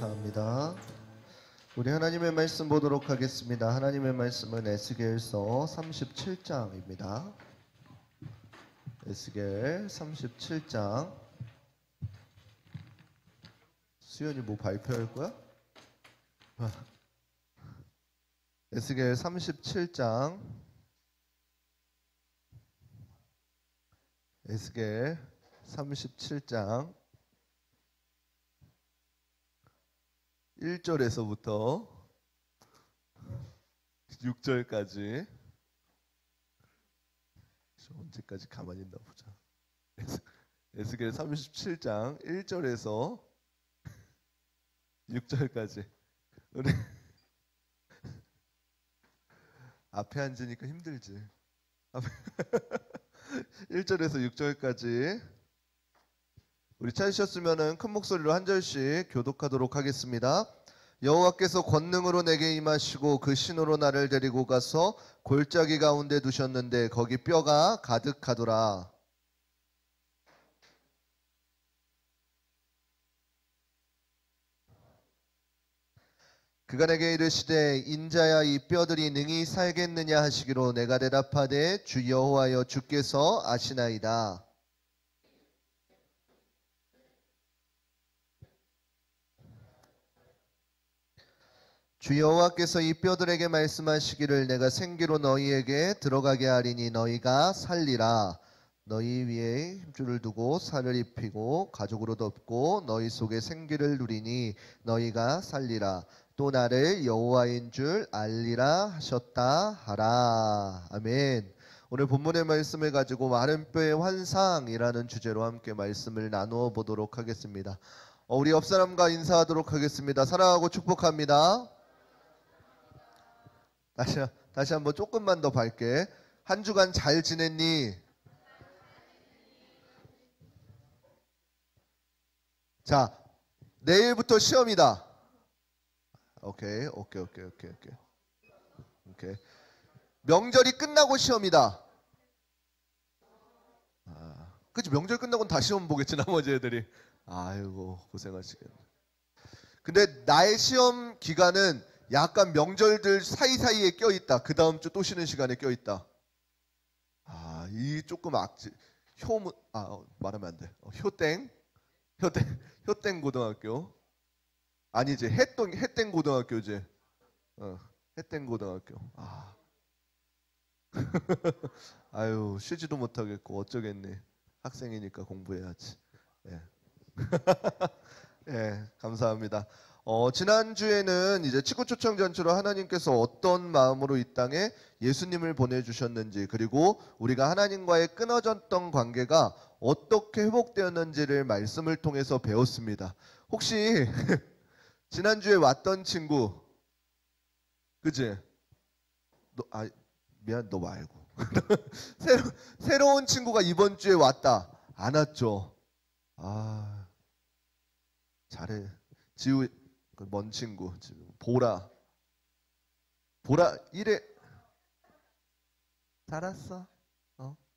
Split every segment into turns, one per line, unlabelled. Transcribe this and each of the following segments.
감사합니다. 우리 하나님의 말씀 보도록 하겠습니다. 하나님의 말씀은 에스겔서 37장입니다. 에스겔 37장. 수연이 뭐 발표할 거야? 에스겔 37장. 에스겔 37장 1절에서부터 6절까지. 언제까지 가만히 있나 보자. 에스겔 37장 1절에서 6절까지. 우리 앞에 앉으니까 힘들지. 1절에서 6절까지 우리 찾으셨으면 큰 목소리로 한 절씩 교독하도록 하겠습니다. 여호와께서 권능으로 내게 임하시고 그 신으로 나를 데리고 가서 골짜기 가운데 두셨는데 거기 뼈가 가득하더라. 그가 내게 이르시되 인자야 이 뼈들이 능히 살겠느냐 하시기로 내가 대답하되 주 여호와여 주께서 아시나이다. 주 여호와께서 이 뼈들에게 말씀하시기를 내가 생기로 너희에게 들어가게 하리니 너희가 살리라. 너희 위에 힘줄을 두고 살을 입히고 가죽으로 덮고 너희 속에 생기를 누리니 너희가 살리라. 또 나를 여호와인 줄 알리라 하셨다 하라. 아멘. 오늘 본문의 말씀을 가지고 마른 뼈의 환상이라는 주제로 함께 말씀을 나누어 보도록 하겠습니다. 우리 옆 사람과 인사하도록 하겠습니다. 사랑하고 축복합니다. 다시 한번 조금만 더 밝게. 한 주간 잘 지냈니? 자, 내일부터 시험이다. 오케이. 명절이 끝나고 시험이다. 그치, 명절 끝나고는 다 시험 보겠지 나머지 애들이. 아이고 고생하시겠네. 근데 나의 시험 기간은 약간 명절들 사이사이에 껴있다. 그 다음 주 또 쉬는 시간에 껴있다. 이 조금 악질. 말하면 안 돼. 효땡 고등학교. 아니지, 해땡 고등학교지. 해땡 고등학교. 아유, 쉬지도 못하겠고 어쩌겠니. 학생이니까 공부해야지. 예. 예, 감사합니다. 지난주에는 이제 치구 초청 잔치로 하나님께서 어떤 마음으로 이 땅에 예수님을 보내주셨는지, 그리고 우리가 하나님과의 끊어졌던 관계가 어떻게 회복되었는지를 말씀을 통해서 배웠습니다. 혹시 지난주에 왔던 친구, 그치? 미안, 너 말고. 새로운 친구가 이번 주에 왔다. 안 왔죠? 잘해. 지우, 먼 친구, 보라 이래. 잘 왔어?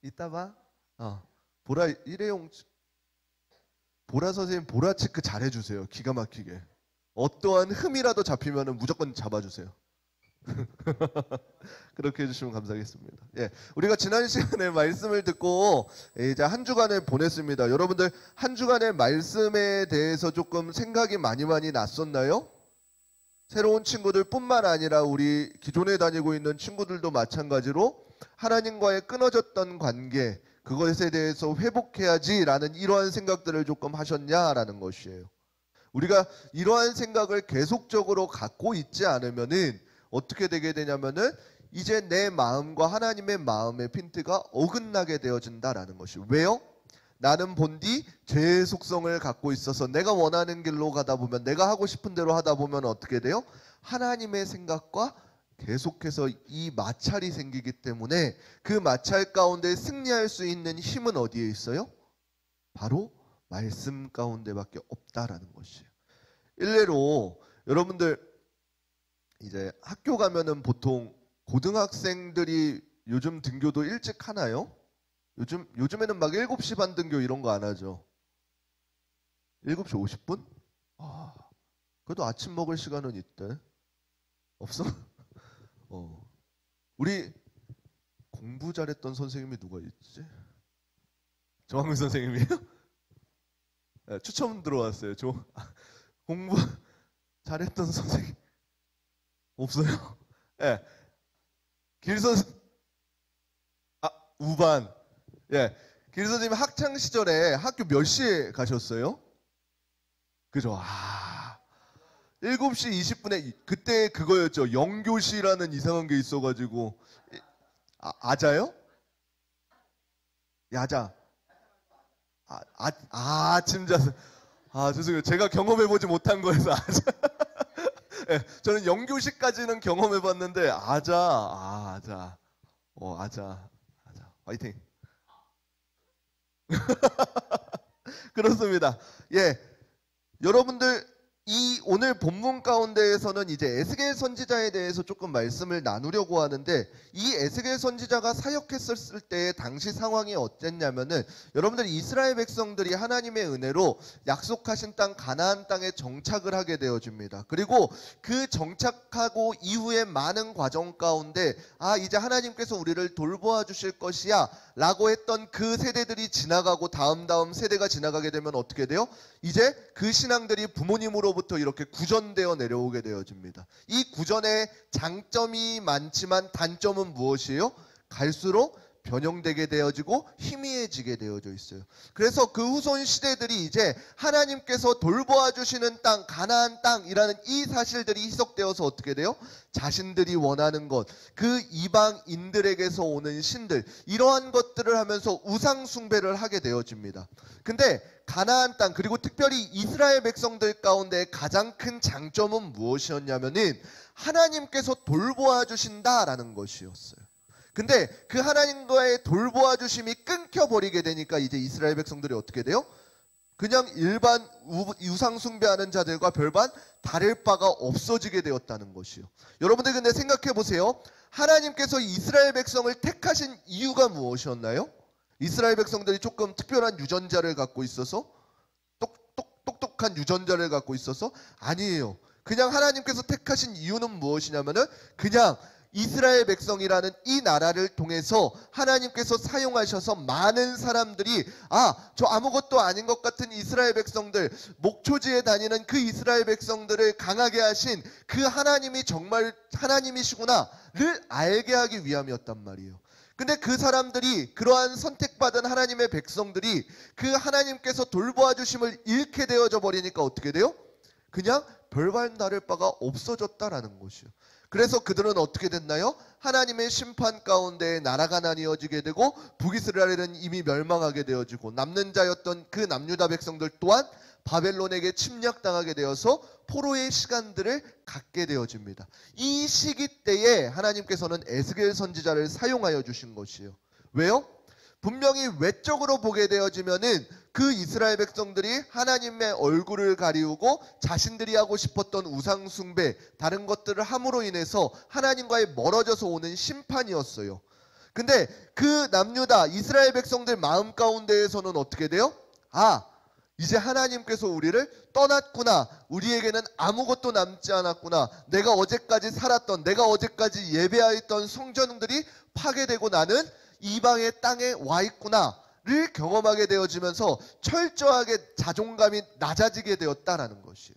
이따 봐. 보라 일회용. 보라 선생님 보라 체크 잘 해주세요. 기가 막히게. 어떠한 흠이라도 잡히면 무조건 잡아주세요. 그렇게 해주시면 감사하겠습니다. 예, 우리가 지난 시간에 말씀을 듣고 이제 한 주간을 보냈습니다. 여러분들 한 주간의 말씀에 대해서 조금 생각이 많이 났었나요? 새로운 친구들 뿐만 아니라 우리 기존에 다니고 있는 친구들도 마찬가지로 하나님과의 끊어졌던 관계, 그것에 대해서 회복해야지라는 이러한 생각들을 조금 하셨냐라는 것이에요. 우리가 이러한 생각을 계속적으로 갖고 있지 않으면은 어떻게 되게 되냐면은 이제 내 마음과 하나님의 마음의 핀트가 어긋나게 되어진다라는 것이. 왜요? 나는 본디 죄의 속성을 갖고 있어서 내가 원하는 길로 가다 보면, 내가 하고 싶은 대로 하다 보면 어떻게 돼요? 하나님의 생각과 계속해서 이 마찰이 생기기 때문에 그 마찰 가운데 승리할 수 있는 힘은 어디에 있어요? 바로 말씀 가운데밖에 없다라는 것이에요. 일례로 여러분들 이제 학교 가면은 보통 고등학생들이 요즘 등교도 일찍 하나요? 요즘에는 막 7시 반 등교 이런 거 안 하죠. 7시 50분? 그래도 아침 먹을 시간은 있대. 없어? 우리 공부 잘했던 선생님이 누가 있지? 정학민 선생님이에요? 네, 추첨 들어왔어요. 공부 잘했던 선생님 없어요? 예. 네. 길선 우반. 예. 길 선생님 학창 시절에 학교 몇 시에 가셨어요? 그죠? 7시 20분에 그때 그거였죠. 영교시라는 이상한 게 있어가지고 아자요? 야자. 아침 자세. 죄송해요. 제가 경험해보지 못한 거여서 아자. 네, 저는 영교시까지는 경험해봤는데 아자. 아자. 화이팅. 그렇습니다. 예, 여러분들 이 오늘 본문 가운데에서는 이제 에스겔 선지자에 대해서 조금 말씀을 나누려고 하는데, 이 에스겔 선지자가 사역했었을 때의 당시 상황이 어땠냐면은, 여러분들 이스라엘 백성들이 하나님의 은혜로 약속하신 땅 가나안 땅에 정착을 하게 되어집니다. 그리고 그 정착하고 이후에 많은 과정 가운데 이제 하나님께서 우리를 돌보아 주실 것이야 라고 했던 그 세대들이 지나가고 다음 세대가 지나가게 되면 어떻게 돼요? 이제 그 신앙들이 부모님으로부터 이렇게 구전되어 내려오게 되어집니다. 이 구전의 장점이 많지만 단점은 무엇이에요? 갈수록 변형되게 되어지고 희미해지게 되어져 있어요. 그래서 그 후손 시대들이 이제 하나님께서 돌보아 주시는 땅, 가나안 땅이라는 이 사실들이 희석되어서 어떻게 돼요? 자신들이 원하는 것, 그 이방인들에게서 오는 신들, 이러한 것들을 하면서 우상 숭배를 하게 되어집니다. 근데 가나안 땅, 그리고 특별히 이스라엘 백성들 가운데 가장 큰 장점은 무엇이었냐면은 하나님께서 돌보아 주신다라는 것이었어요. 근데 그 하나님과의 돌보아 주심이 끊겨버리게 되니까 이제 이스라엘 백성들이 어떻게 돼요? 그냥 일반 우상 숭배하는 자들과 별반 다를 바가 없어지게 되었다는 것이요. 여러분들 근데 생각해 보세요. 하나님께서 이스라엘 백성을 택하신 이유가 무엇이었나요? 이스라엘 백성들이 조금 특별한 유전자를 갖고 있어서, 똑똑한 유전자를 갖고 있어서? 아니에요. 그냥 하나님께서 택하신 이유는 무엇이냐면은 그냥 이스라엘 백성이라는 이 나라를 통해서 하나님께서 사용하셔서 많은 사람들이 저 아무것도 아닌 것 같은 이스라엘 백성들, 목초지에 다니는 그 이스라엘 백성들을 강하게 하신 그 하나님이 정말 하나님이시구나를 알게 하기 위함이었단 말이에요. 근데 그 사람들이, 그러한 선택받은 하나님의 백성들이 그 하나님께서 돌보아 주심을 잃게 되어져 버리니까 어떻게 돼요? 그냥 별반 다를 바가 없어졌다라는 것이요. 그래서 그들은 어떻게 됐나요? 하나님의 심판 가운데 나라가 나뉘어지게 되고 북이스라엘은 이미 멸망하게 되어지고 남는 자였던 그 남유다 백성들 또한 바벨론에게 침략당하게 되어서 포로의 시간들을 갖게 되어집니다. 이 시기 때에 하나님께서는 에스겔 선지자를 사용하여 주신 것이에요. 왜요? 분명히 외적으로 보게 되어지면은 그 이스라엘 백성들이 하나님의 얼굴을 가리우고 자신들이 하고 싶었던 우상 숭배, 다른 것들을 함으로 인해서 하나님과의 멀어져서 오는 심판이었어요. 근데 그 남유다 이스라엘 백성들 마음 가운데에서는 어떻게 돼요? 이제 하나님께서 우리를 떠났구나. 우리에게는 아무것도 남지 않았구나. 내가 어제까지 살았던, 내가 어제까지 예배하였던 성전들이 파괴되고 나는 이방의 땅에 와 있구나를 경험하게 되어지면서 철저하게 자존감이 낮아지게 되었다라는 것이에요.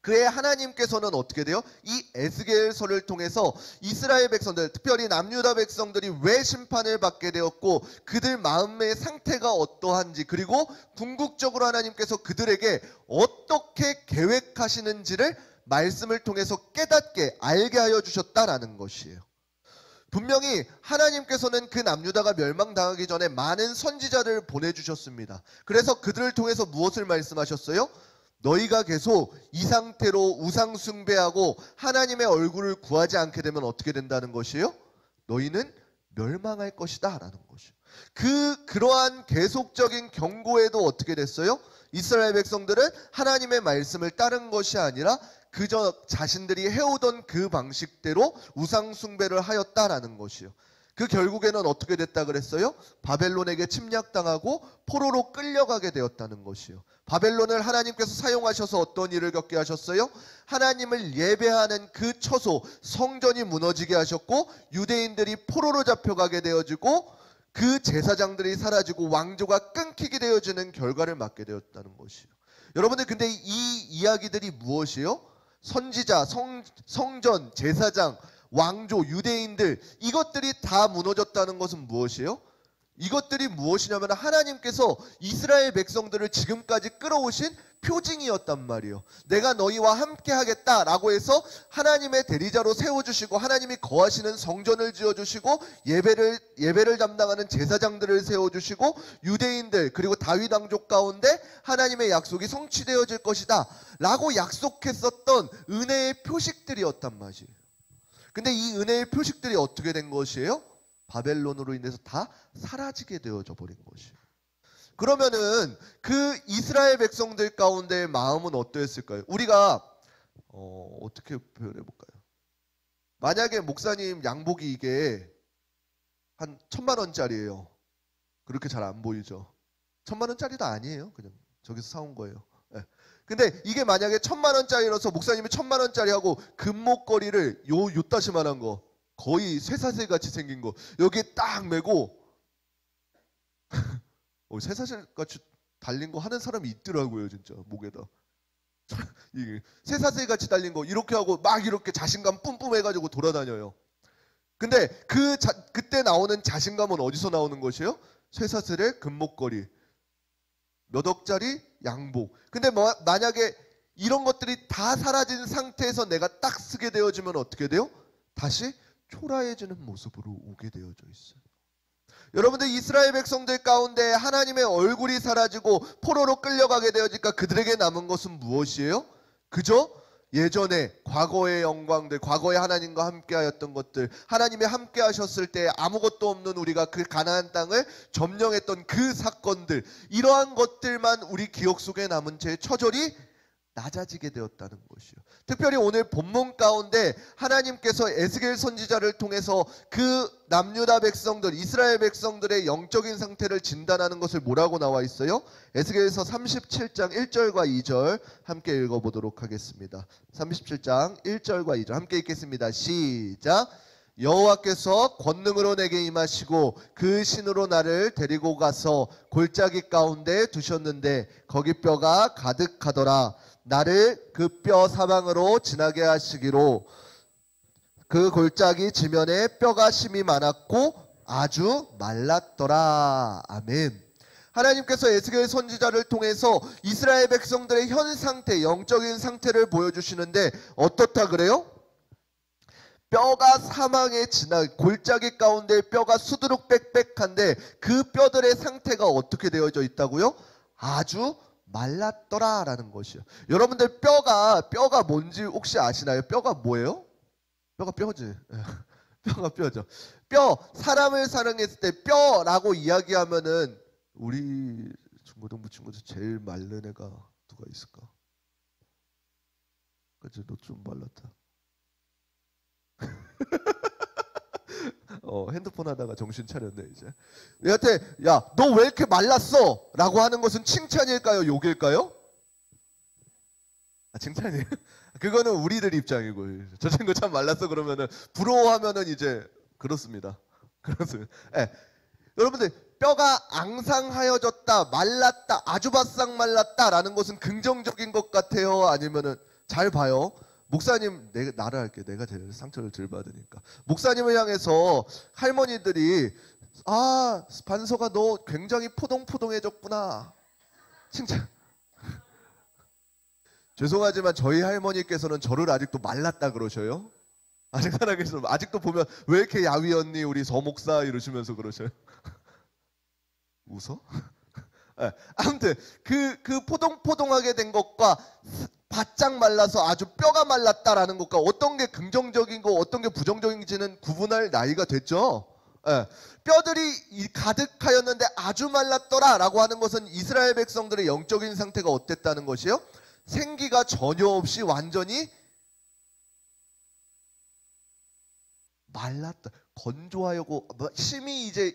그의 하나님께서는 어떻게 돼요? 이 에스겔서를 통해서 이스라엘 백성들, 특별히 남유다 백성들이 왜 심판을 받게 되었고 그들 마음의 상태가 어떠한지, 그리고 궁극적으로 하나님께서 그들에게 어떻게 계획하시는지를 말씀을 통해서 깨닫게 알게 하여 주셨다라는 것이에요. 분명히 하나님께서는 그 남유다가 멸망당하기 전에 많은 선지자를 보내주셨습니다. 그래서 그들을 통해서 무엇을 말씀하셨어요? 너희가 계속 이 상태로 우상 숭배하고 하나님의 얼굴을 구하지 않게 되면 어떻게 된다는 것이에요? 너희는 멸망할 것이다 라는 것이에요. 그러한 계속적인 경고에도 어떻게 됐어요? 이스라엘 백성들은 하나님의 말씀을 따른 것이 아니라 그저 자신들이 해오던 그 방식대로 우상 숭배를 하였다라는 것이요. 그 결국에는 어떻게 됐다 그랬어요? 바벨론에게 침략당하고 포로로 끌려가게 되었다는 것이요. 바벨론을 하나님께서 사용하셔서 어떤 일을 겪게 하셨어요? 하나님을 예배하는 그 처소 성전이 무너지게 하셨고, 유대인들이 포로로 잡혀가게 되어지고, 그 제사장들이 사라지고 왕조가 끊기게 되어지는 결과를 맞게 되었다는 것이요. 여러분들, 근데 이 이야기들이 무엇이에요? 선지자, 성전, 제사장, 왕조, 유대인들, 이것들이 다 무너졌다는 것은 무엇이에요? 이것들이 무엇이냐면 하나님께서 이스라엘 백성들을 지금까지 끌어오신 표징이었단 말이에요. 내가 너희와 함께 하겠다라고 해서 하나님의 대리자로 세워주시고, 하나님이 거하시는 성전을 지어주시고, 예배를 담당하는 제사장들을 세워주시고, 유대인들 그리고 다윗 왕족 가운데 하나님의 약속이 성취되어질 것이다 라고 약속했었던 은혜의 표식들이었단 말이에요. 근데 이 은혜의 표식들이 어떻게 된 것이에요? 바벨론으로 인해서 다 사라지게 되어져 버린 것이에요. 그러면은 그 이스라엘 백성들 가운데의 마음은 어떠했을까요? 우리가 어떻게 표현해 볼까요? 만약에 목사님 양복이 이게 한 1,000,000원짜리예요. 그렇게 잘 안 보이죠? 1,000,000원짜리도 아니에요. 그냥 저기서 사온 거예요. 네. 근데 이게 만약에 1,000,000원짜리라서 목사님이 1,000,000원짜리 하고 금목걸이를 요따시만한 거, 거의 쇠사슬 같이 생긴 거 여기에 딱 메고 쇠사슬 같이 달린 거 하는 사람이 있더라고요. 진짜 목에다 이게 쇠사슬 같이 달린 거 이렇게 하고 막 이렇게 자신감 뿜뿜 해가지고 돌아다녀요. 근데 그때 나오는 자신감은 어디서 나오는 것이에요? 쇠사슬의 금목걸이, 몇 억짜리 양복. 근데 만약에 이런 것들이 다 사라진 상태에서 내가 딱 쓰게 되어지면 어떻게 돼요? 다시 초라해지는 모습으로 오게 되어져 있어요. 여러분들, 이스라엘 백성들 가운데 하나님의 얼굴이 사라지고 포로로 끌려가게 되어지니까 그들에게 남은 것은 무엇이에요? 그저 예전에 과거의 영광들, 과거에 하나님과 함께 하였던 것들, 하나님이 함께 하셨을 때 아무것도 없는 우리가 그 가나안 땅을 점령했던 그 사건들, 이러한 것들만 우리 기억 속에 남은 채 처절히 낮아지게 되었다는 것이요. 특별히 오늘 본문 가운데 하나님께서 에스겔 선지자를 통해서 그 남유다 백성들, 이스라엘 백성들의 영적인 상태를 진단하는 것을 뭐라고 나와 있어요? 에스겔서 37장 1절과 2절 함께 읽어보도록 하겠습니다. 37장 1절과 2절 함께 읽겠습니다. 시작. 여호와께서 권능으로 내게 임하시고 그 신으로 나를 데리고 가서 골짜기 가운데 두셨는데 거기 뼈가 가득하더라. 나를 그 뼈 사방으로 지나게 하시기로 그 골짜기 지면에 뼈가 심이 많았고 아주 말랐더라. 아멘. 하나님께서 에스겔 선지자를 통해서 이스라엘 백성들의 현 상태, 영적인 상태를 보여주시는데 어떻다 그래요? 뼈가 사망에 골짜기 가운데 뼈가 수두룩 빽빽한데 그 뼈들의 상태가 어떻게 되어져 있다고요? 아주 말랐더라 라는 것이요. 여러분들, 뼈가 뭔지 혹시 아시나요? 뼈가 뭐예요? 뼈가 뼈지. 뼈가 뼈죠. 사람을 사랑했을 때 뼈라고 이야기하면은 우리 중고등부 친구들 제일 마른 애가 누가 있을까? 그치, 너 좀 말랐다. 핸드폰 하다가 정신 차렸네 이제. 얘한테 야, 너 왜 이렇게 말랐어? 라고 하는 것은 칭찬일까요? 욕일까요? 칭찬이에요. 그거는 우리들 입장이고, 저 친구 참 말랐어 그러면은 부러워하면은 이제 그렇습니다. 그렇습니다. 네. 여러분들, 뼈가 앙상하여졌다, 말랐다, 아주 바싹 말랐다라는 것은 긍정적인 것 같아요? 아니면은, 잘 봐요. 목사님, 나를 할게. 내가 제일 상처를 덜 받으니까. 목사님을 향해서 할머니들이 반서가 너 굉장히 포동포동해졌구나. 칭찬. 죄송하지만 저희 할머니께서는 저를 아직도 말랐다 그러셔요. 아직 살아계셔서 아직도 보면 왜 이렇게 야위 언니 우리 서목사 이러시면서 그러셔요. 웃어? 네. 아무튼 그 포동포동하게 된 것과 바짝 말라서 아주 뼈가 말랐다라는 것과 어떤 게 긍정적인 거 어떤 게 부정적인지는 구분할 나이가 됐죠. 네. 뼈들이 가득하였는데 아주 말랐더라 라고 하는 것은 이스라엘 백성들의 영적인 상태가 어땠다는 것이요? 생기가 전혀 없이 완전히 말랐다, 건조하고 힘이 이제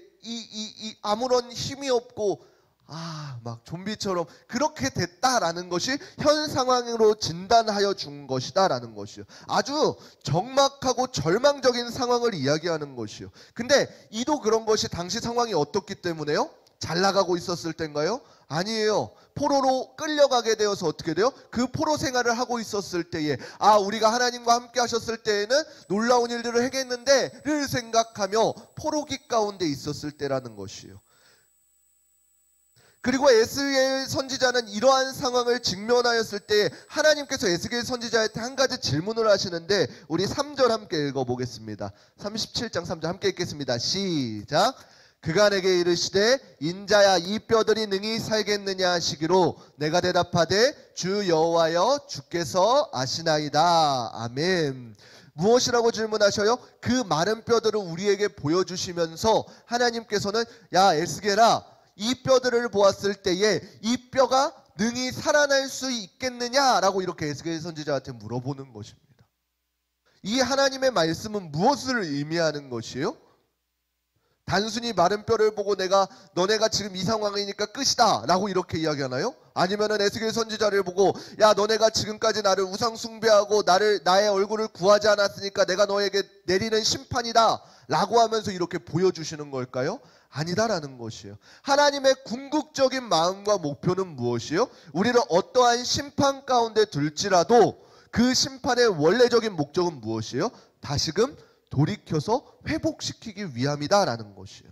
아무런 힘이 없고 막 좀비처럼 그렇게 됐다라는 것이 현 상황으로 진단하여 준 것이다라는 것이요. 아주 적막하고 절망적인 상황을 이야기하는 것이요. 근데 이도 그런 것이 당시 상황이 어떻기 때문에요? 잘 나가고 있었을 때인가요? 아니에요. 포로로 끌려가게 되어서 어떻게 돼요? 그 포로 생활을 하고 있었을 때에 우리가 하나님과 함께 하셨을 때에는 놀라운 일들을 행했는데를 생각하며 포로기 가운데 있었을 때라는 것이요. 그리고 에스겔 선지자는 이러한 상황을 직면하였을 때 하나님께서 에스겔 선지자한테 한 가지 질문을 하시는데 우리 3절 함께 읽어보겠습니다. 37장 3절 함께 읽겠습니다. 시작. 그가 내게 이르시되 인자야 이 뼈들이 능히 살겠느냐 하시기로 내가 대답하되 주 여호와여 주께서 아시나이다. 아멘. 무엇이라고 질문하셔요? 그 마른 뼈들을 우리에게 보여주시면서 하나님께서는 야 에스겔아 이 뼈들을 보았을 때에 이 뼈가 능히 살아날 수 있겠느냐라고 이렇게 에스겔 선지자한테 물어보는 것입니다. 이 하나님의 말씀은 무엇을 의미하는 것이에요? 단순히 마른 뼈를 보고 너네가 지금 이 상황이니까 끝이다 라고 이렇게 이야기하나요? 아니면은 에스겔 선지자를 보고 야 너네가 지금까지 나를 우상 숭배하고 나의 얼굴을 구하지 않았으니까 내가 너에게 내리는 심판이다 라고 하면서 이렇게 보여주시는 걸까요? 아니다라는 것이에요. 하나님의 궁극적인 마음과 목표는 무엇이에요? 우리를 어떠한 심판 가운데 둘지라도 그 심판의 원래적인 목적은 무엇이에요? 다시금 돌이켜서 회복시키기 위함이다라는 것이에요.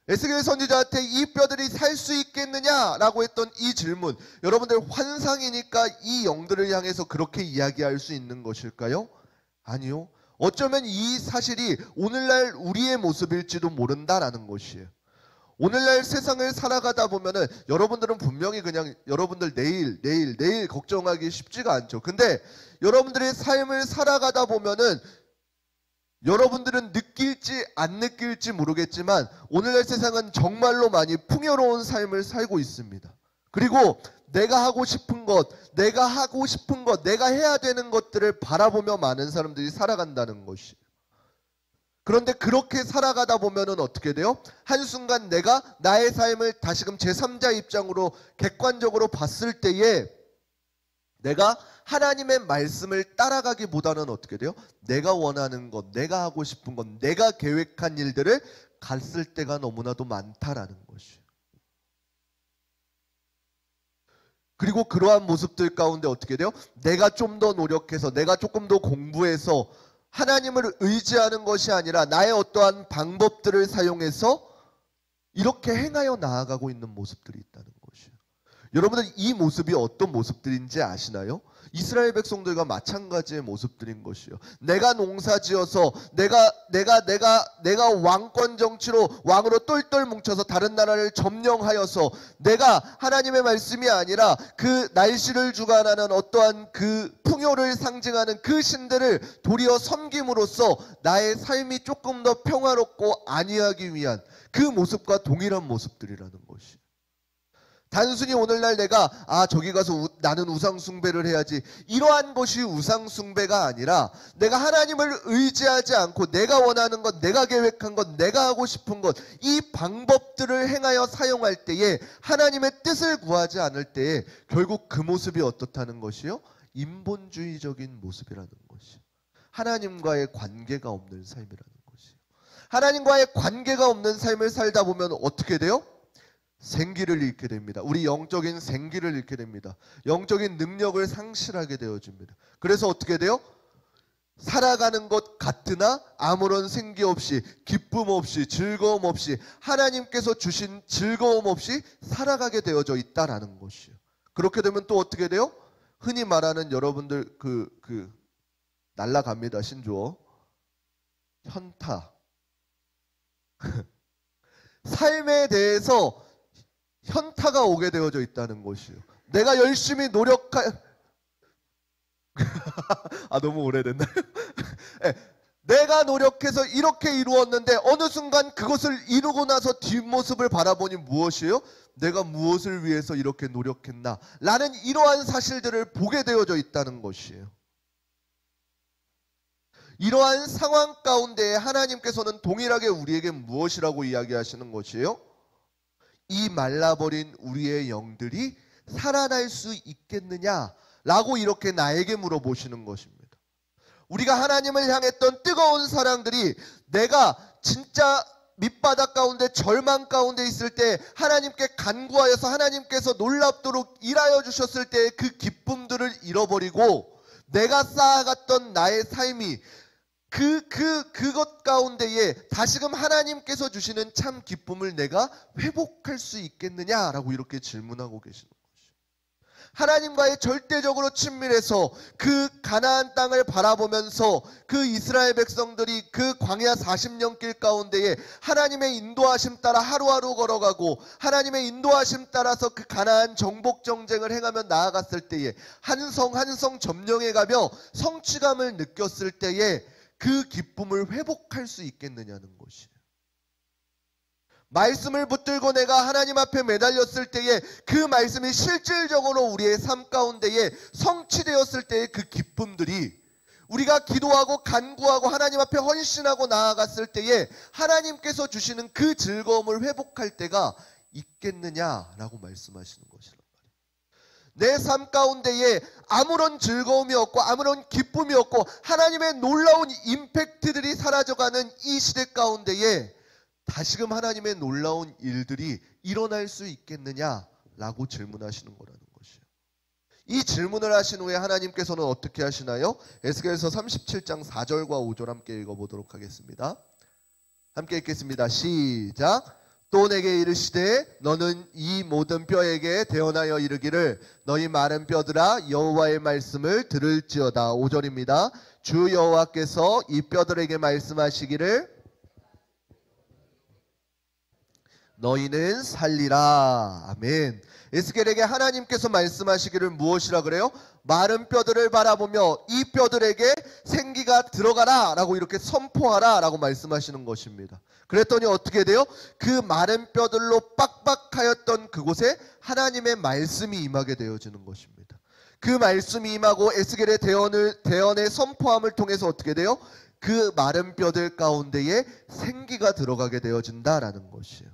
에스겔 선지자한테 이 뼈들이 살 수 있겠느냐라고 했던 이 질문, 여러분들 환상이니까 이 영들을 향해서 그렇게 이야기할 수 있는 것일까요? 아니요. 어쩌면 이 사실이 오늘날 우리의 모습일지도 모른다라는 것이에요. 오늘날 세상을 살아가다 보면은 여러분들은 분명히 그냥 여러분들 내일 걱정하기 쉽지가 않죠. 근데 여러분들의 삶을 살아가다 보면은 여러분들은 느낄지 안 느낄지 모르겠지만 오늘날 세상은 정말로 많이 풍요로운 삶을 살고 있습니다. 그리고 내가 하고 싶은 것, 내가 해야 되는 것들을 바라보며 많은 사람들이 살아간다는 것이에요. 그런데 그렇게 살아가다 보면은 어떻게 돼요? 한순간 내가 나의 삶을 다시금 제3자 입장으로 객관적으로 봤을 때에 내가 하나님의 말씀을 따라가기보다는 어떻게 돼요? 내가 원하는 것, 내가 하고 싶은 것, 내가 계획한 일들을 갔을 때가 너무나도 많다라는 것이에요. 그리고 그러한 모습들 가운데 어떻게 돼요? 내가 좀 더 노력해서, 내가 조금 더 공부해서 하나님을 의지하는 것이 아니라 나의 어떠한 방법들을 사용해서 이렇게 행하여 나아가고 있는 모습들이 있다는 것이에요. 여러분들 이 모습이 어떤 모습들인지 아시나요? 이스라엘 백성들과 마찬가지의 모습들인 것이요. 내가 농사지어서 내가 왕권 정치로 왕으로 똘똘 뭉쳐서 다른 나라를 점령하여서 내가 하나님의 말씀이 아니라 그 날씨를 주관하는 어떠한 그 풍요를 상징하는 그 신들을 도리어 섬김으로써 나의 삶이 조금 더 평화롭고 안위하기 위한 그 모습과 동일한 모습들이라는 것이에요. 단순히 오늘날 내가 저기 가서 나는 우상 숭배를 해야지, 이러한 것이 우상 숭배가 아니라 내가 하나님을 의지하지 않고 내가 원하는 것, 내가 계획한 것, 내가 하고 싶은 것, 이 방법들을 행하여 사용할 때에 하나님의 뜻을 구하지 않을 때에 결국 그 모습이 어떻다는 것이요? 인본주의적인 모습이라는 것이요. 하나님과의 관계가 없는 삶이라는 것이요. 하나님과의 관계가 없는 삶을 살다 보면 어떻게 돼요? 생기를 잃게 됩니다. 우리 영적인 생기를 잃게 됩니다. 영적인 능력을 상실하게 되어집니다. 그래서 어떻게 돼요? 살아가는 것 같으나 아무런 생기 없이, 기쁨 없이, 즐거움 없이, 하나님께서 주신 즐거움 없이 살아가게 되어져 있다라는 것이에요. 그렇게 되면 또 어떻게 돼요? 흔히 말하는 여러분들 날라갑니다. 신조어 현타. 삶에 대해서 현타가 오게 되어져 있다는 것이에요. 내가 열심히 너무 오래됐나요? 내가 노력해서 이렇게 이루었는데 어느 순간 그것을 이루고 나서 뒷모습을 바라보니 무엇이에요? 내가 무엇을 위해서 이렇게 노력했나? 라는 이러한 사실들을 보게 되어져 있다는 것이에요. 이러한 상황 가운데 하나님께서는 동일하게 우리에게 무엇이라고 이야기하시는 것이에요? 이 말라버린 우리의 영들이 살아날 수 있겠느냐라고 이렇게 나에게 물어보시는 것입니다. 우리가 하나님을 향했던 뜨거운 사랑들이 내가 진짜 밑바닥 가운데 절망 가운데 있을 때 하나님께 간구하여서 하나님께서 놀랍도록 일하여 주셨을 때 그 기쁨들을 잃어버리고 내가 쌓아갔던 나의 삶이 그것 가운데에 다시금 하나님께서 주시는 참 기쁨을 내가 회복할 수 있겠느냐라고 이렇게 질문하고 계시는 것이죠. 하나님과의 절대적으로 친밀해서 그 가나안 땅을 바라보면서 그 이스라엘 백성들이 그 광야 40년 길 가운데에 하나님의 인도하심 따라 하루하루 걸어가고 하나님의 인도하심 따라서 그 가나안 정복 정쟁을 행하며 나아갔을 때에 한 성 한 성 점령해가며 성취감을 느꼈을 때에 그 기쁨을 회복할 수 있겠느냐는 것이에요. 말씀을 붙들고 내가 하나님 앞에 매달렸을 때에 그 말씀이 실질적으로 우리의 삶 가운데에 성취되었을 때의 그 기쁨들이 우리가 기도하고 간구하고 하나님 앞에 헌신하고 나아갔을 때에 하나님께서 주시는 그 즐거움을 회복할 때가 있겠느냐라고 말씀하시는 것이란 말이에요. 내 삶 가운데에 아무런 즐거움이 없고 아무런 기쁨이 없고 하나님의 놀라운 임팩트들이 사라져가는 이 시대 가운데에 다시금 하나님의 놀라운 일들이 일어날 수 있겠느냐라고 질문하시는 거라는 것이에요. 이 질문을 하신 후에 하나님께서는 어떻게 하시나요? 에스겔서 37장 4절과 5절 함께 읽어보도록 하겠습니다. 함께 읽겠습니다. 시작. 또 내게 이르시되 너는 이 모든 뼈에게 대언하여 이르기를 너희 마른 뼈들아 여호와의 말씀을 들을지어다. 5절입니다. 주 여호와께서 이 뼈들에게 말씀하시기를 너희는 살리라. 아멘. 에스겔에게 하나님께서 말씀하시기를 무엇이라 그래요? 마른 뼈들을 바라보며 이 뼈들에게 생기가 들어가라 라고 이렇게 선포하라 라고 말씀하시는 것입니다. 그랬더니 어떻게 돼요? 그 마른 뼈들로 빡빡하였던 그곳에 하나님의 말씀이 임하게 되어지는 것입니다. 그 말씀이 임하고 에스겔의 대언의 선포함을 통해서 어떻게 돼요? 그 마른 뼈들 가운데에 생기가 들어가게 되어진다라는 것이에요.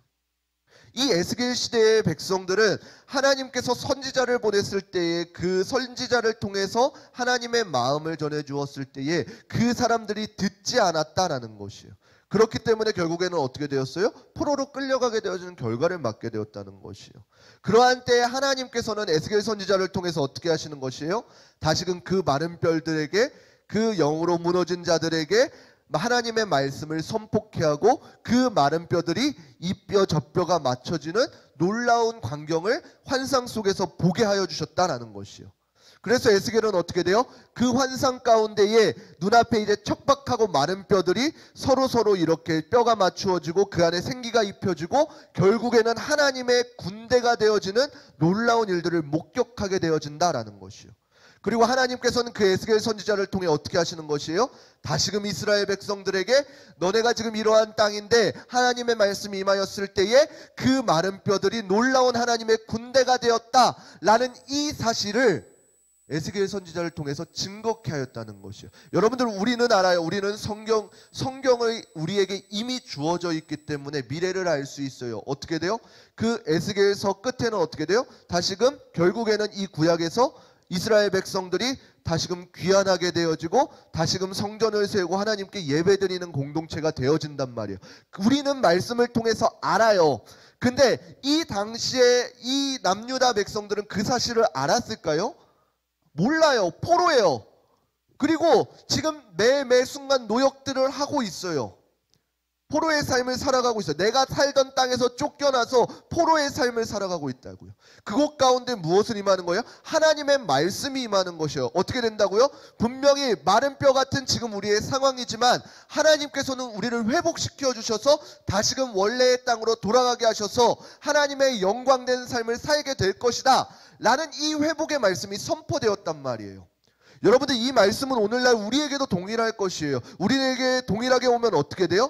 이 에스겔 시대의 백성들은 하나님께서 선지자를 보냈을 때에 그 선지자를 통해서 하나님의 마음을 전해 주었을 때에 그 사람들이 듣지 않았다라는 것이에요. 그렇기 때문에 결국에는 어떻게 되었어요? 포로로 끌려가게 되어지는 결과를 맞게 되었다는 것이에요. 그러한 때에 하나님께서는 에스겔 선지자를 통해서 어떻게 하시는 것이에요? 다시금 그 마른 뼈들에게 그 영으로 무너진 자들에게 하나님의 말씀을 선포케 하고 그 마른 뼈들이 이 뼈 저 뼈가 맞춰지는 놀라운 광경을 환상 속에서 보게 하여 주셨다라는 것이요. 그래서 에스겔은 어떻게 돼요? 그 환상 가운데에 눈앞에 이제 척박하고 마른 뼈들이 서로 이렇게 뼈가 맞추어지고 그 안에 생기가 입혀지고 결국에는 하나님의 군대가 되어지는 놀라운 일들을 목격하게 되어진다라는 것이요. 그리고 하나님께서는 그 에스겔 선지자를 통해 어떻게 하시는 것이에요? 다시금 이스라엘 백성들에게 너네가 지금 이러한 땅인데 하나님의 말씀이 임하였을 때에 그 마른 뼈들이 놀라운 하나님의 군대가 되었다라는 이 사실을 에스겔 선지자를 통해서 증거케 하였다는 것이에요. 여러분들 우리는 알아요. 우리는 성경을 우리에게 이미 주어져 있기 때문에 미래를 알 수 있어요. 어떻게 돼요? 그 에스겔서 끝에는 어떻게 돼요? 다시금 결국에는 이 구약에서 이스라엘 백성들이 다시금 귀환하게 되어지고 다시금 성전을 세우고 하나님께 예배드리는 공동체가 되어진단 말이에요. 우리는 말씀을 통해서 알아요. 근데 이 당시에 이 남유다 백성들은 그 사실을 알았을까요? 몰라요. 포로예요. 그리고 지금 매 순간 노역들을 하고 있어요. 포로의 삶을 살아가고 있어요. 내가 살던 땅에서 쫓겨나서 포로의 삶을 살아가고 있다고요. 그곳 가운데 무엇을 임하는 거예요? 하나님의 말씀이 임하는 것이요. 어떻게 된다고요? 분명히 마른 뼈 같은 지금 우리의 상황이지만 하나님께서는 우리를 회복시켜 주셔서 다시금 원래의 땅으로 돌아가게 하셔서 하나님의 영광된 삶을 살게 될 것이다 라는 이 회복의 말씀이 선포되었단 말이에요. 여러분들 이 말씀은 오늘날 우리에게도 동일할 것이에요. 우리에게 동일하게 오면 어떻게 돼요?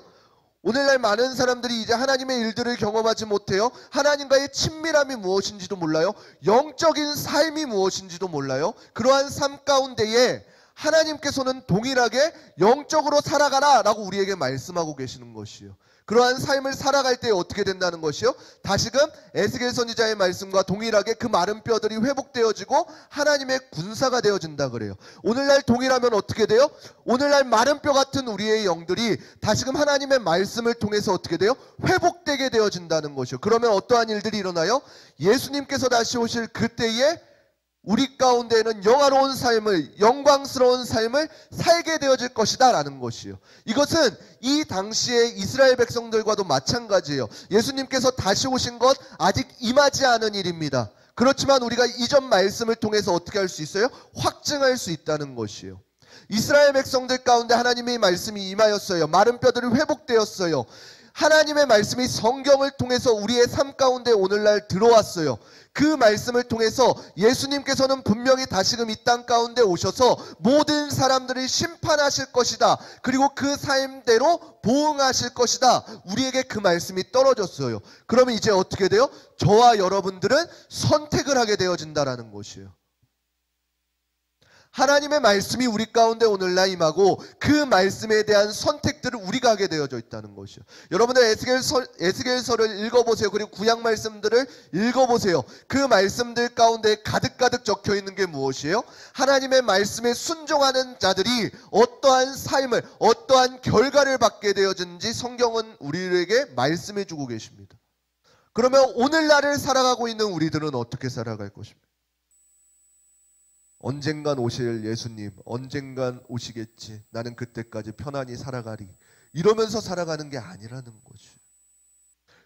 오늘날 많은 사람들이 이제 하나님의 일들을 경험하지 못해요. 하나님과의 친밀함이 무엇인지도 몰라요. 영적인 삶이 무엇인지도 몰라요. 그러한 삶 가운데에 하나님께서는 동일하게 영적으로 살아가라 라고 우리에게 말씀하고 계시는 것이에요. 그러한 삶을 살아갈 때 어떻게 된다는 것이요? 다시금 에스겔 선지자의 말씀과 동일하게 그 마른 뼈들이 회복되어지고 하나님의 군사가 되어진다 그래요. 오늘날 동일하면 어떻게 돼요? 오늘날 마른 뼈 같은 우리의 영들이 다시금 하나님의 말씀을 통해서 어떻게 돼요? 회복되게 되어진다는 것이요. 그러면 어떠한 일들이 일어나요? 예수님께서 다시 오실 그때에 우리 가운데에는 영화로운 삶을, 영광스러운 삶을 살게 되어질 것이다 라는 것이요. 이것은 이 당시에 이스라엘 백성들과도 마찬가지예요. 예수님께서 다시 오신 것 아직 임하지 않은 일입니다. 그렇지만 우리가 이전 말씀을 통해서 어떻게 할 수 있어요? 확증할 수 있다는 것이요. 이스라엘 백성들 가운데 하나님의 말씀이 임하였어요. 마른 뼈들이 회복되었어요. 하나님의 말씀이 성경을 통해서 우리의 삶 가운데 오늘날 들어왔어요. 그 말씀을 통해서 예수님께서는 분명히 다시금 이 땅 가운데 오셔서 모든 사람들을 심판하실 것이다. 그리고 그 삶대로 보응하실 것이다. 우리에게 그 말씀이 떨어졌어요. 그러면 이제 어떻게 돼요? 저와 여러분들은 선택을 하게 되어진다라는 것이에요. 하나님의 말씀이 우리 가운데 오늘날 임하고 그 말씀에 대한 선택들을 우리가 하게 되어져 있다는 것이요. 여러분들 에스겔서를 읽어보세요. 그리고 구약 말씀들을 읽어보세요. 그 말씀들 가운데 가득가득 적혀 있는 게 무엇이에요? 하나님의 말씀에 순종하는 자들이 어떠한 삶을, 어떠한 결과를 받게 되어지는지 성경은 우리에게 말씀해 주고 계십니다. 그러면 오늘날을 살아가고 있는 우리들은 어떻게 살아갈 것입니까? 언젠간 오실 예수님, 언젠간 오시겠지. 나는 그때까지 편안히 살아가리. 이러면서 살아가는 게 아니라는 거지.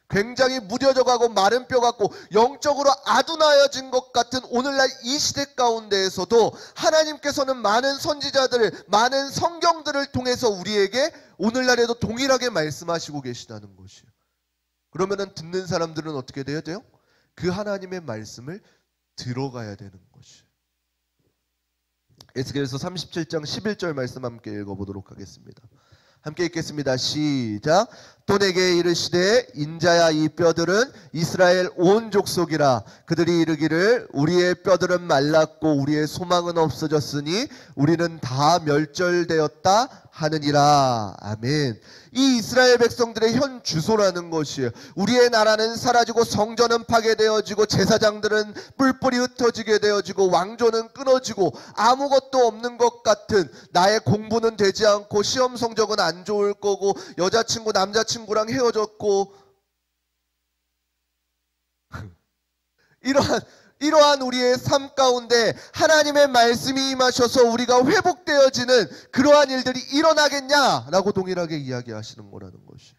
굉장히 무뎌져 가고 마른 뼈 같고 영적으로 아둔하여진 것 같은 오늘날 이 시대 가운데에서도 하나님께서는 많은 선지자들을, 많은 성경들을 통해서 우리에게 오늘날에도 동일하게 말씀하시고 계시다는 것이에요. 그러면은 듣는 사람들은 어떻게 돼야 돼요? 그 하나님의 말씀을 들어가야 되는 것이에요. 에스겔서 37장 11절 말씀 함께 읽어보도록 하겠습니다. 함께 읽겠습니다. 시작. 또 내게 이르시되 인자야 이 뼈들은 이스라엘 온 족속이라. 그들이 이르기를 우리의 뼈들은 말랐고 우리의 소망은 없어졌으니 우리는 다 멸절되었다 하느니라. 아멘. 이 이스라엘 백성들의 현 주소라는 것이에요. 우리의 나라는 사라지고 성전은 파괴되어지고 제사장들은 뿔뿔이 흩어지게 되어지고 왕조는 끊어지고 아무것도 없는 것 같은, 나의 공부는 되지 않고 시험 성적은 안 좋을 거고 여자친구 남자친구랑 헤어졌고 이러한 우리의 삶 가운데 하나님의 말씀이 임하셔서 우리가 회복되어지는 그러한 일들이 일어나겠냐라고 동일하게 이야기하시는 거라는 것이에요.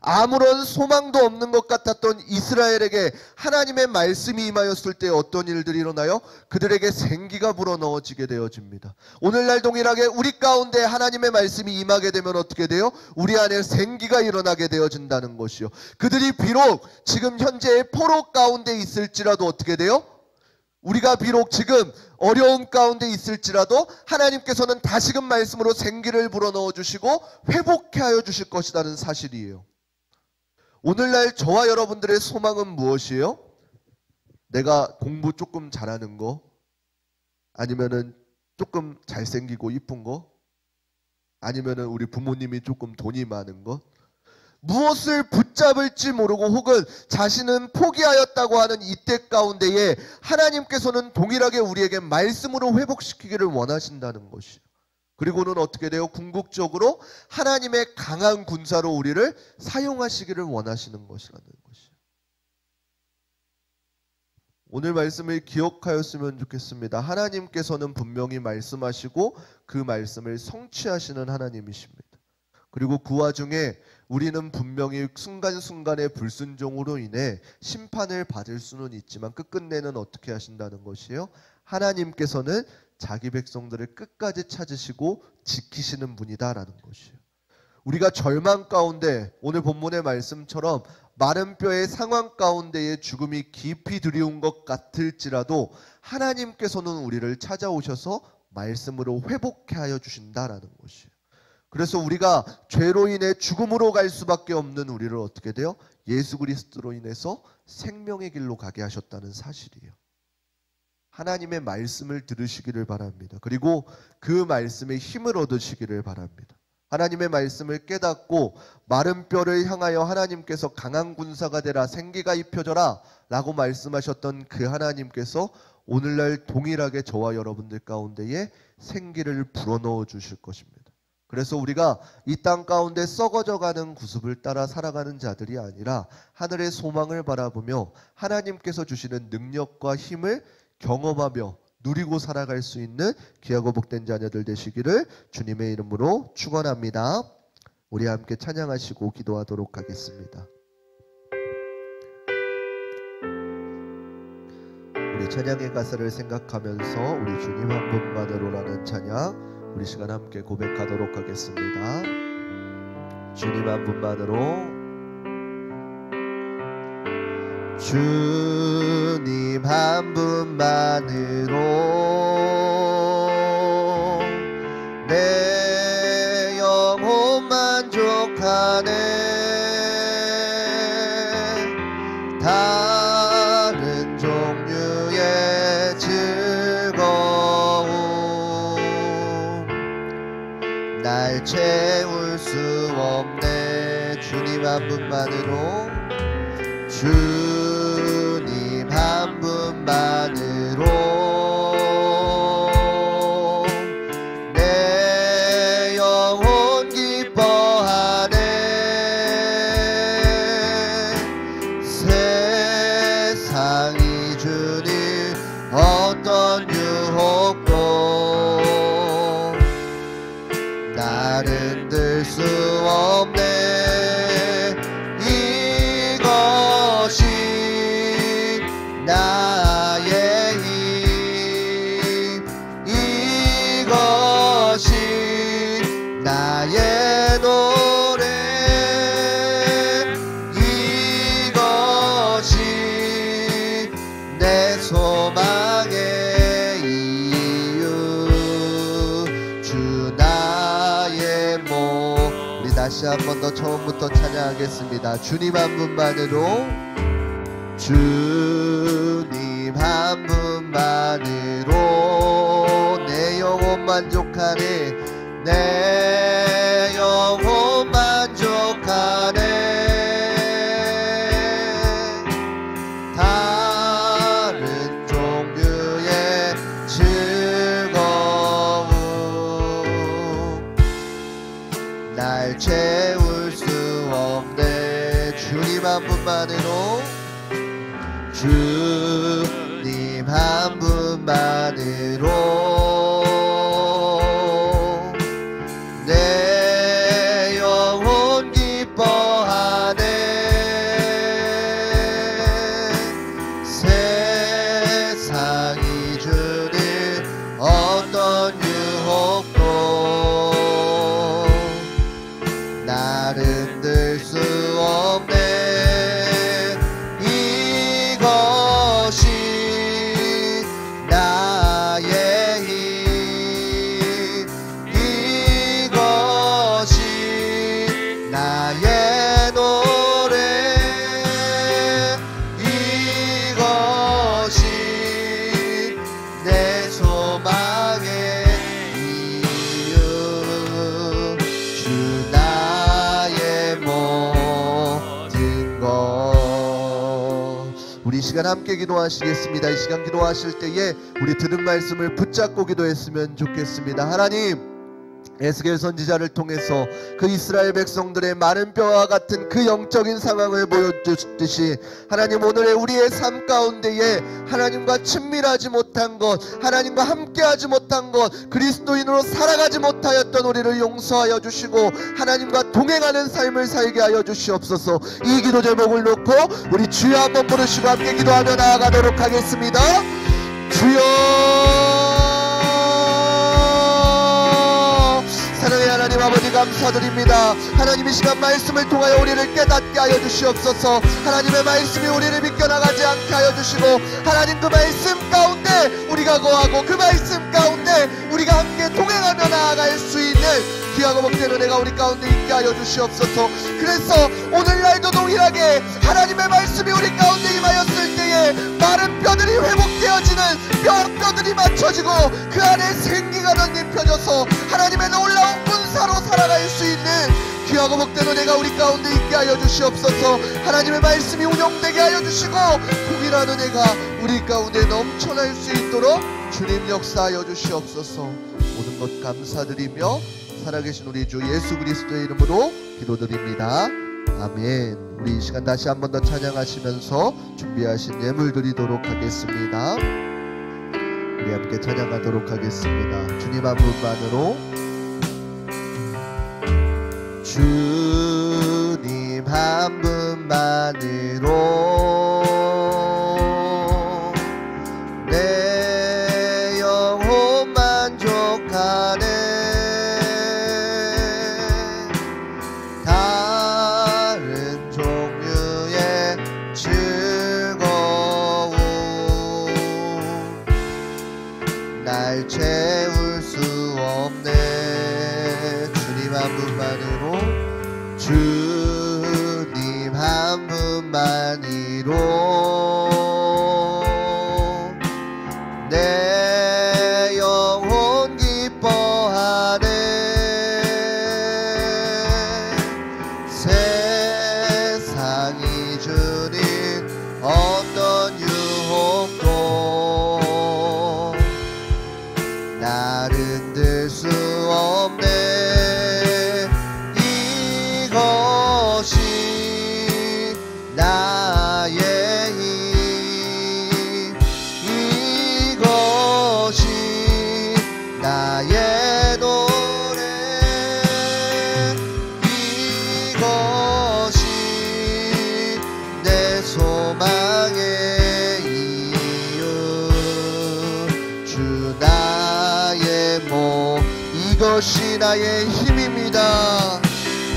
아무런 소망도 없는 것 같았던 이스라엘에게 하나님의 말씀이 임하였을 때 어떤 일들이 일어나요? 그들에게 생기가 불어넣어지게 되어집니다. 오늘날 동일하게 우리 가운데 하나님의 말씀이 임하게 되면 어떻게 돼요? 우리 안에 생기가 일어나게 되어진다는 것이요. 그들이 비록 지금 현재의 포로 가운데 있을지라도 어떻게 돼요? 우리가 비록 지금 어려움 가운데 있을지라도 하나님께서는 다시금 말씀으로 생기를 불어넣어 주시고 회복해 하여 주실 것이라는 사실이에요. 오늘날 저와 여러분들의 소망은 무엇이에요? 내가 공부 조금 잘하는 거, 아니면은 조금 잘생기고 이쁜 거, 아니면은 우리 부모님이 조금 돈이 많은 것, 무엇을 붙잡을지 모르고 혹은 자신은 포기하였다고 하는 이때 가운데에 하나님께서는 동일하게 우리에게 말씀으로 회복시키기를 원하신다는 것이에요. 그리고는 어떻게 돼요? 궁극적으로 하나님의 강한 군사로 우리를 사용하시기를 원하시는 것이라는 것이에요. 오늘 말씀을 기억하였으면 좋겠습니다. 하나님께서는 분명히 말씀하시고 그 말씀을 성취하시는 하나님이십니다. 그리고 그 와중에 우리는 분명히 순간순간의 불순종으로 인해 심판을 받을 수는 있지만 끝끝내는 어떻게 하신다는 것이에요? 하나님께서는 자기 백성들을 끝까지 찾으시고 지키시는 분이다라는 것이에요. 우리가 절망 가운데 오늘 본문의 말씀처럼 마른 뼈의 상황 가운데에 죽음이 깊이 들이온 것 같을지라도 하나님께서는 우리를 찾아오셔서 말씀으로 회복해 하여 주신다라는 것이에요. 그래서 우리가 죄로 인해 죽음으로 갈 수밖에 없는 우리를 어떻게 돼요? 예수 그리스도로 인해서 생명의 길로 가게 하셨다는 사실이에요. 하나님의 말씀을 들으시기를 바랍니다. 그리고 그 말씀에 힘을 얻으시기를 바랍니다. 하나님의 말씀을 깨닫고 마른 뼈를 향하여 하나님께서 강한 군사가 되라, 생기가 입혀져라 라고 말씀하셨던 그 하나님께서 오늘날 동일하게 저와 여러분들 가운데에 생기를 불어넣어 주실 것입니다. 그래서 우리가 이 땅 가운데 썩어져가는 구습을 따라 살아가는 자들이 아니라 하늘의 소망을 바라보며 하나님께서 주시는 능력과 힘을 경험하며 누리고 살아갈 수 있는 귀하고 복된 자녀들 되시기를 주님의 이름으로 축원합니다. 우리 함께 찬양하시고 기도하도록 하겠습니다. 우리 찬양의 가사를 생각하면서 우리 주님 한 분만으로라는 찬양 우리 시간 함께 고백하도록 하겠습니다. 주님 한 분만으로, 주님 한 분만으로 내 영혼 만족하네. 다른 종류의 즐거움 날 채울 수 없네. 주님 한 분만으로, 주님 한 분만으로 내 영혼 기뻐하네. 세상이 주는 어떤 유혹도 나를 들 수 없네. 나의 힘, 이것이 나의 노래, 이것이 내 소망의 이유, 주 나의 몸. 우리 다시 한 번 더 처음부터 찬양하겠습니다. 주님 한 분만으로, 주님 한 분만으로 내 영혼 만족하네. 내 영혼 만족하네. 다른 종류의 즐거움 날 채울 수 없네. 주님 한 분만으로, 주님 한 분만으로 내 영혼 기뻐하네. 세상이 주는 어떤 유혹도 나를 들 수 없네. 이것이 나의 힘, 이것이 나의 노래, 이것이 내 소망의 이유, 주 나의 모든 것. 우리 이 시간 함께 기도하시겠습니다. 이 시간 기도하실 때에 우리 들은 말씀을 붙잡고 기도했으면 좋겠습니다. 하나님, 에스겔 선지자를 통해서 그 이스라엘 백성들의 마른 뼈와 같은 그 영적인 상황을 보여주듯이 하나님, 오늘의 우리의 삶 가운데에 하나님과 친밀하지 못한 것, 하나님과 함께하지 못한 것, 그리스도인으로 살아가지 못하였던 우리를 용서하여 주시고 하나님과 동행하는 삶을 살게 하여 주시옵소서. 이 기도 제목을 놓고 우리 주여 한번 부르시고 함께 기도하며 나아가도록 하겠습니다. 주여, 사랑의 하나님 아버지, 감사드립니다. 하나님 이 시간 말씀을 통하여 우리를 깨닫게 하여 주시옵소서. 하나님의 말씀이 우리를 비껴나가지 않게 하여 주시고, 하나님 그 말씀 가운데 우리가 거하고 그 말씀 가운데 우리가 함께 동행하며 나아갈 수 있는 귀하고 복된 은혜가 우리 가운데 있게 하여 주시옵소서. 그래서 오늘날도 동일하게 하나님의 말씀이 우리 가운데 임하였을 때에 마른 뼈들이 회복되어지는 뼈들이 맞춰지고 그 안에 생기가 덧입혀져서 하나님의 놀라운 군사로 살아갈 수 있는 귀하고 복된 은혜가 우리 가운데 있게 하여 주시옵소서. 하나님의 말씀이 운용되게 하여 주시고 동일한 은혜가 우리 가운데 넘쳐날 수 있도록 주님 역사하여 주시옵소서. 모든 것 감사드리며 살아계신 우리 주 예수 그리스도의 이름으로 기도드립니다. 아멘. 우리 이 시간 다시 한 번 더 찬양하시면서 준비하신 예물 드리도록 하겠습니다. 우리 함께 찬양하도록 하겠습니다. 주님 한 분만으로, 주님 한 분만으로 내 영혼 만족하네. 날 채울 수 없네. 주님 한 분만으로, 주님 한 분만으로 내 영혼 기뻐하네. 세상이 주는 어떤 유혹도 나를 들 수 없네. 이것이 나의 힘, 이것이 나의 노래, 이것이 내 소망의 이유. 주 나의 몸, 이것이 나의 힘입니다.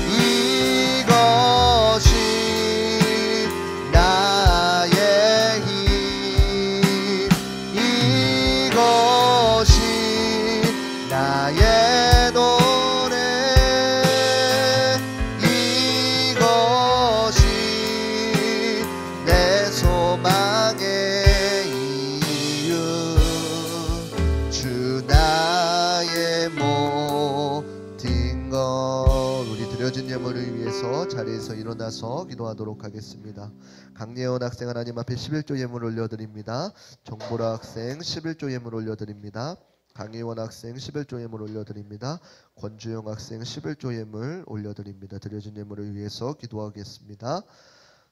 이것이 나의 힘, 이것이 나의 노래, 이것이 내 소망의 이유. 주 나의 모든 것. 우리 드려진 예물을 위해서 자리에서 일어나서 기도하도록 하겠습니다. 강예원 학생 하나님 앞에 11조 예물 올려드립니다. 정보라 학생 11조 예물 올려드립니다. 강예원 학생 11조 예물 올려드립니다. 권주영 학생 11조 예물 올려드립니다. 드려진 예물을 위해서 기도하겠습니다.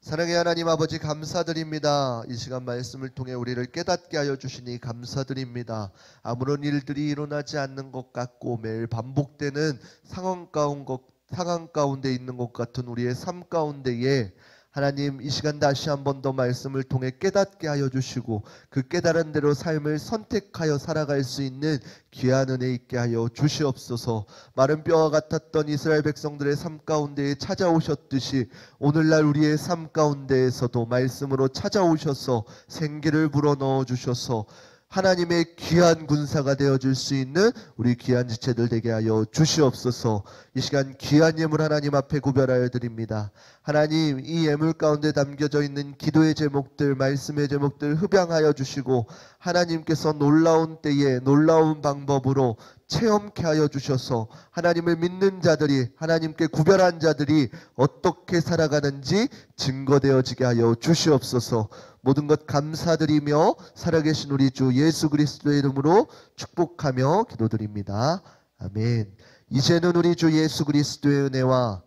사랑의 하나님 아버지 감사드립니다. 이 시간 말씀을 통해 우리를 깨닫게 하여 주시니 감사드립니다. 아무런 일들이 일어나지 않는 것 같고 매일 반복되는 상황 가운데 있는 것 같은 우리의 삶 가운데에 하나님 이 시간 다시 한 번 더 말씀을 통해 깨닫게 하여 주시고 그 깨달은 대로 삶을 선택하여 살아갈 수 있는 귀한 은혜 있게 하여 주시옵소서. 마른 뼈와 같았던 이스라엘 백성들의 삶 가운데에 찾아오셨듯이 오늘날 우리의 삶 가운데에서도 말씀으로 찾아오셔서 생기를 불어넣어 주셔서 하나님의 귀한 군사가 되어줄 수 있는 우리 귀한 지체들 되게 하여 주시옵소서. 이 시간 귀한 예물 하나님 앞에 구별하여 드립니다. 하나님 이 예물 가운데 담겨져 있는 기도의 제목들, 말씀의 제목들 흡양하여 주시고 하나님께서 놀라운 때에 놀라운 방법으로 체험케 하여 주셔서 하나님을 믿는 자들이, 하나님께 구별한 자들이 어떻게 살아가는지 증거되어지게 하여 주시옵소서. 모든 것 감사드리며 살아계신 우리 주 예수 그리스도의 이름으로 축복하며 기도드립니다. 아멘. 이제는 우리 주 예수 그리스도의 은혜와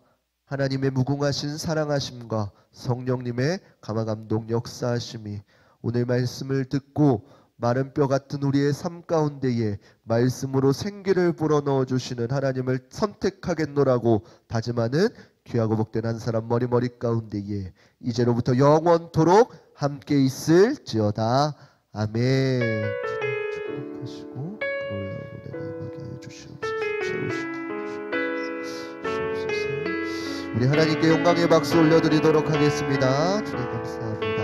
하나님의 무궁하신 사랑하심과 성령님의 감화감동 역사하심이 오늘 말씀을 듣고 마른 뼈 같은 우리의 삶 가운데에 말씀으로 생기를 불어넣어 주시는 하나님을 선택하겠노라고 다짐하는 귀하고 복된 한 사람 머리 가운데에 이제로부터 영원토록 함께 있을지어다. 아멘. 축복하시고 놀라운 은혜가 임하게 하여 주시옵소서. 채우시고 우리 하나님께 영광의 박수 올려드리도록 하겠습니다. 주님 감사합니다.